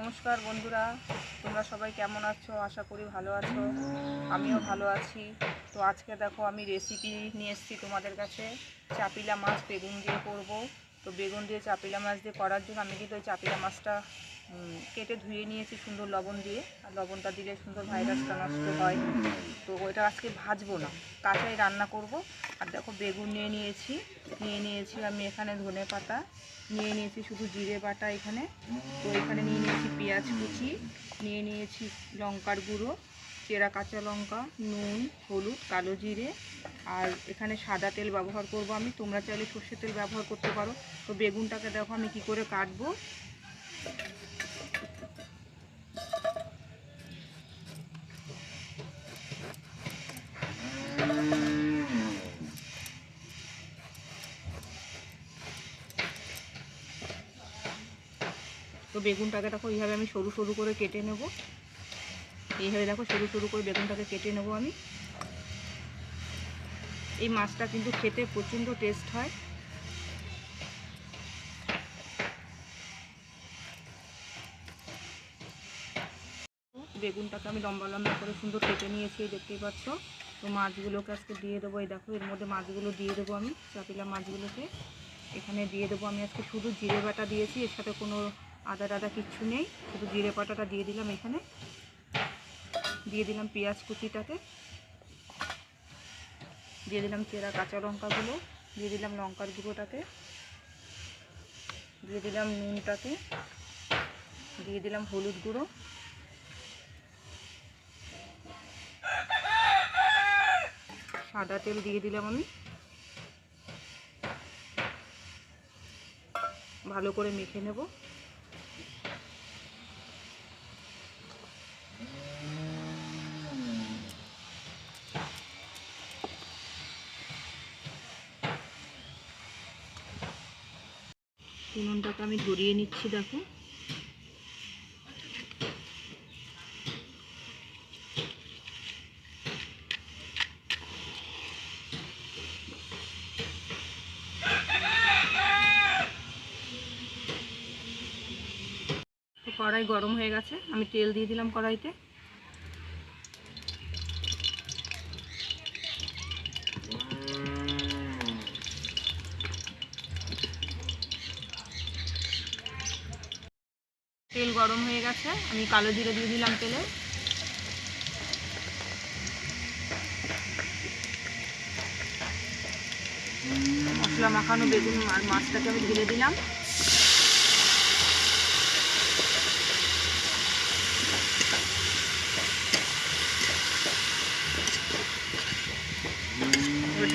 নমস্কার বন্ধুরা, তোমরা সবাই কেমন আছো? আশা করি ভালো আছো। আমিও ভালো আছি। তো আজকে দেখো আমি রেসিপি নিয়ে এসেছি তোমাদের কাছে। চাপিলা মাছ বেগুন দিয়ে করব। তো বেগুন দিয়ে চাপিলা মাছ দিয়ে করার জন্য আমি কিন্তু ওই চাপিলা মাছটা কেটে ধুয়ে নিয়েছি সুন্দর লবণ দিয়ে। আর লবণটা দিলে সুন্দর ভাইরাসটা নষ্ট হয়। তো ওইটা আজকে ভাজবো না, কাঁচাই রান্না করব। আর দেখো বেগুন নিয়ে নিয়েছি আমি এখানে ধনে পাতা নিয়ে নিয়েছি, শুধু জিরে বাটা এখানে। তো এখানে নিয়ে নিয়েছি পেঁয়াজ কুচি, নিয়ে নিয়েছি লঙ্কার গুঁড়ো, চেরা কাঁচা লঙ্কা, নুন, হলুদ, কালো জিরে, আর এখানে সাদা তেল ব্যবহার করব আমি। তোমরা চাইলে সর্ষের তেল ব্যবহার করতে পারো। তো বেগুনটাকে দেখো আমি কি করে কাটবো। তো বেগুনটাকে দেখো এইভাবে আমি সরু সরু করে কেটে নেব। এইভাবে দেখো সরু সরু করে বেগুনটাকে কেটে নেব আমি। এই মাছটা কিন্তু খেতে প্রচণ্ড টেস্ট হয়। বেগুনটাকে আমি লম্বা লম্বা করে সুন্দর কেটে নিয়েছি, দেখতেই পাচ্ছ। তো মাছগুলোকে আজকে দিয়ে দেবো। এই দেখো এর মধ্যে মাছগুলো দিয়ে দেবো আমি, চাপিলা মাছগুলোকে এখানে দিয়ে দেবো আমি। আজকে শুধু জিরে বাটা দিয়েছি, এর সাথে কোনো আদা টাদা কিচ্ছু নেই, শুধু জিরে বাটাটা দিয়ে দিলাম। এখানে দিয়ে দিলাম পেঁয়াজ কুচিটাকে, দিয়ে দিলাম চেরা কাঁচা লঙ্কাগুলো, দিয়ে দিলাম লঙ্কার গুঁড়োটাকে, দিয়ে দিলাম নুনটাকে, দিয়ে দিলাম হলুদ গুঁড়ো, সাদা তেল দিয়ে দিলাম আমি। ভালো করে মেখে নেব। উনুনটাকে আমি ধরিয়ে নিচ্ছি, দেখো। তো কড়াই গরম হয়ে গেছে, আমি তেল দিয়ে দিলাম কড়াইতে। তেল গরম হয়ে গেছে, আমি কালো জিরে দিয়ে দিলাম তেলে। মশলা মাখানো বেগুন আর মাছটাকে আমি ঢেলে দিলাম।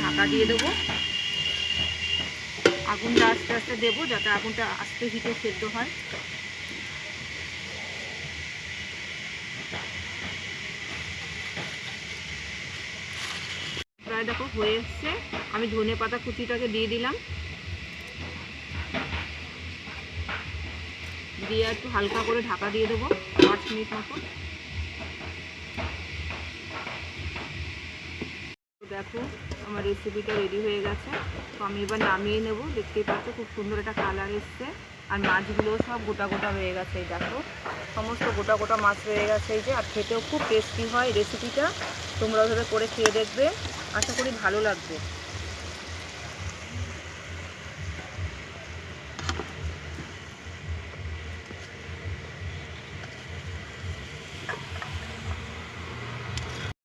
ঢাকা দিয়ে দেবো। আগুনটা আস্তে আস্তে দেবো, যাতে আগুনটা আস্তে হিটে সেদ্ধ হয়। প্রায় দেখো হয়ে এসছে। আমি ধনে পাতা কুচিটাকে দিয়ে দিলাম, দিয়ে একটু হালকা করে ঢাকা দিয়ে দেবো 5 মিনিট মতো। দেখো আমার রেসিপিটা রেডি হয়ে গেছে। তো আমি এবার নামিয়ে নেব। দেখতেই পাচ্ছ খুব সুন্দর একটা কালার এসছে। আর মাছগুলোও সব গোটা গোটা হয়ে গেছে। এই দেখো সমস্ত গোটা গোটা মাছ হয়ে গেছে এই যে। আর খেতেও খুব টেস্টি হয় রেসিপিটা। তোমরা ওভাবে করে খেয়ে দেখবে, আশা করি ভালো লাগবে।